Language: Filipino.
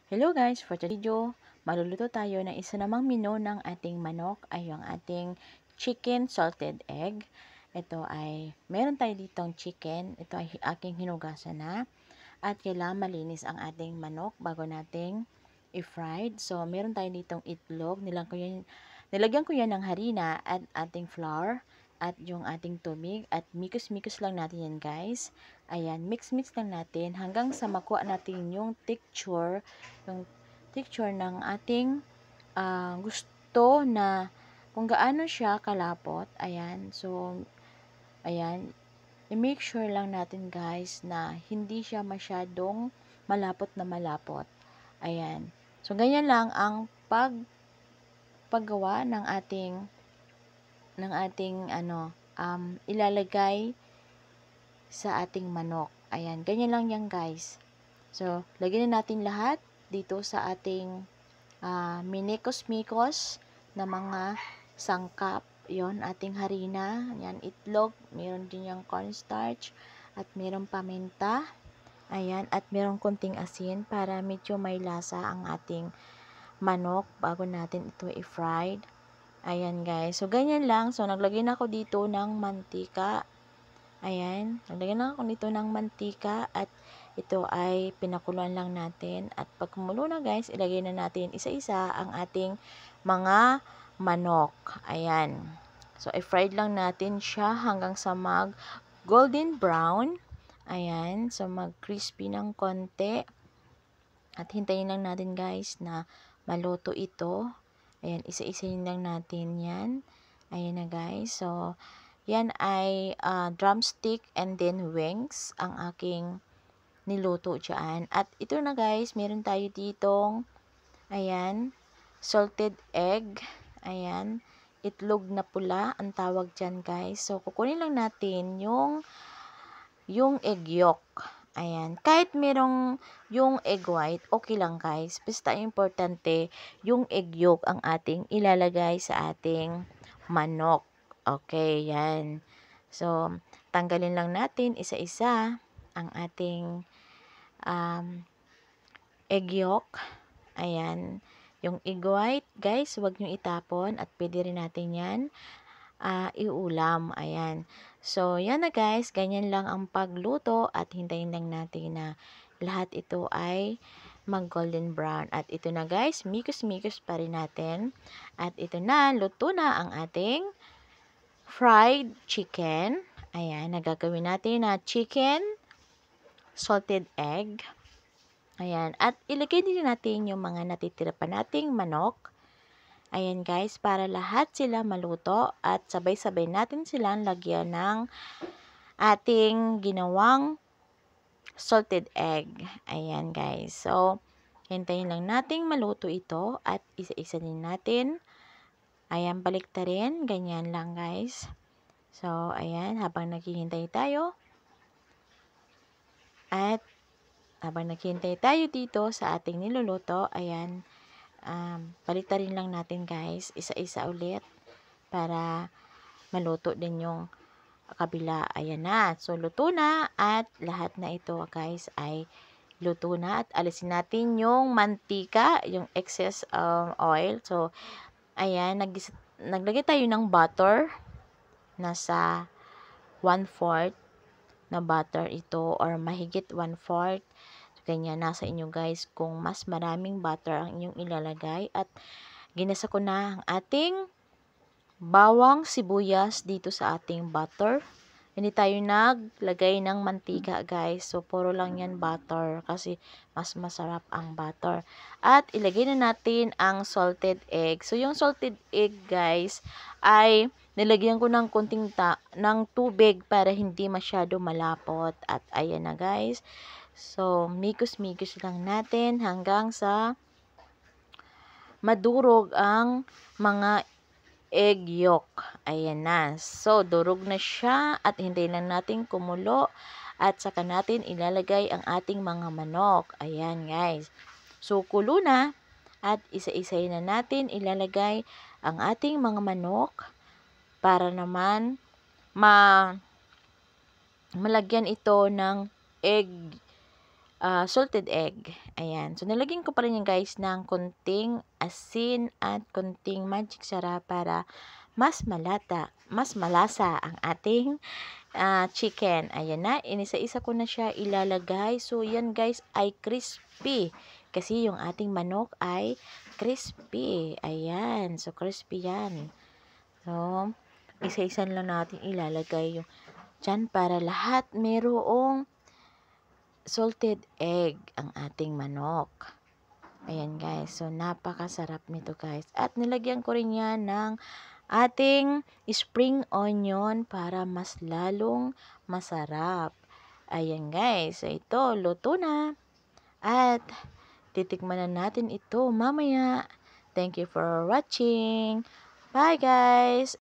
Hello guys, for today's video, maluluto tayo ng isa namang menu ng ating manok ay yung ating chicken salted egg. Ito ay, meron tayo ditong chicken, ito ay aking hinugasan na at kailangan malinis ang ating manok bago nating i-fried. So, meron tayo ditong itlog, nilagyan ko yan ng harina at ating flour at yung ating tubig at mikos-mikos lang natin yan guys. Ayan, mix-mix lang natin hanggang sa makuha natin yung texture ng ating gusto na kung gaano siya kalapot. Ayan, so, ayan, i-make sure lang natin guys na hindi siya masyadong malapot na malapot. Ayan, so, ganyan lang ang paggawa ng ating ilalagay sa ating manok. Ayan, ganyan lang yan guys. So, lagyan na natin lahat dito sa ating minikos-mikos na mga sangkap. Yon, ating harina, yan, itlog, meron din yung cornstarch, at meron paminta, ayan, at meron konting asin para medyo may lasa ang ating manok bago natin ito i-fried. Ayan guys, so ganyan lang. So, naglagay na ako dito ng mantika. Ayan, naglagyan na ako nito ng mantika at ito ay pinakuluan lang natin. At pag kumulo na guys, ilagay na natin isa-isa ang ating mga manok. Ayan. So, i-fried lang natin siya hanggang sa mag golden brown. Ayan. So, mag-crispy ng konti. At hintayin lang natin guys na maluto ito. Ayan, isa-isayin lang natin yan. Ayan na guys. So, yan ay drumstick and then wings ang aking niluto dyan. At ito na guys, meron tayo ditong, ayan, salted egg. Ayan, itlog na pula ang tawag dyan guys. So, kukunin lang natin yung egg yolk. Ayan, kahit merong yung egg white, okay lang guys. Basta importante, yung egg yolk ang ating ilalagay sa ating manok. Okay, yan. So, tanggalin lang natin isa-isa ang ating egg yolk. Ayan. Yung egg white, guys, huwag nyo itapon at pwede rin natin yan iulam. Ayan. So, yan na guys. Ganyan lang ang pagluto at hintayin lang natin na lahat ito ay mag golden brown. At ito na guys, mikos-mikos pa rin natin. At ito na, luto na ang ating fried chicken. Ayan, nagagawin natin na chicken salted egg. Ayan, at ilagay din natin yung mga natitira pa nating manok. Ayan guys, para lahat sila maluto at sabay-sabay natin silang lagyan ng ating ginawang salted egg. Ayan guys, so hintayin lang nating maluto ito at isa-isa din natin. Ayan, baliktarin, ganyan lang guys. So, ayan, habang naghihintay tayo. At habang naghihintay tayo dito sa ating niluluto, ayan, baliktarin lang natin guys, isa-isa ulit para maluto din yung kabila. Ayan na. So, luto na at lahat na ito guys ay luto na at alisin natin yung mantika, yung excess oil. So, ayan, naglagay tayo ng butter. Nasa 1/4 na butter ito or mahigit 1/4. Ganyan, nasa inyo guys kung mas maraming butter ang inyong ilalagay. At ginasa ko na ang ating bawang sibuyas dito sa ating butter. Hindi tayo naglagay ng mantika guys. So, puro lang yan butter kasi mas masarap ang butter. At ilagay na natin ang salted egg. So, yung salted egg guys ay nilagyan ko ng konting ng tubig para hindi masyado malapot. At ayan na guys. So, mikos-mikos lang natin hanggang sa madurog ang mga egg yolk. Ayan na. So, durog na siya at hintayin lang natin kumulo at saka natin ilalagay ang ating mga manok. Ayan guys. So, kulo na at isa-isayin na natin ilalagay ang ating mga manok para naman malagyan ito ng egg salted egg. Ayan. So, nilagyan ko pa rin yan guys ng konting asin at konting magic sarap para mas malasa ang ating chicken. Ayan na, inisa-isa ko na siya ilalagay. So, yan guys ay crispy. Kasi yung ating manok ay crispy. Ayan. So, crispy yan. So, isa-isa lang natin ilalagay yung dyan para lahat merong salted egg ang ating manok. Ayan guys. So, napakasarap nito guys. At nilagyan ko rin yan ng ating spring onion para mas lalong masarap. Ayan guys. So, ito, luto na. At titikman na natin ito mamaya. Thank you for watching. Bye guys.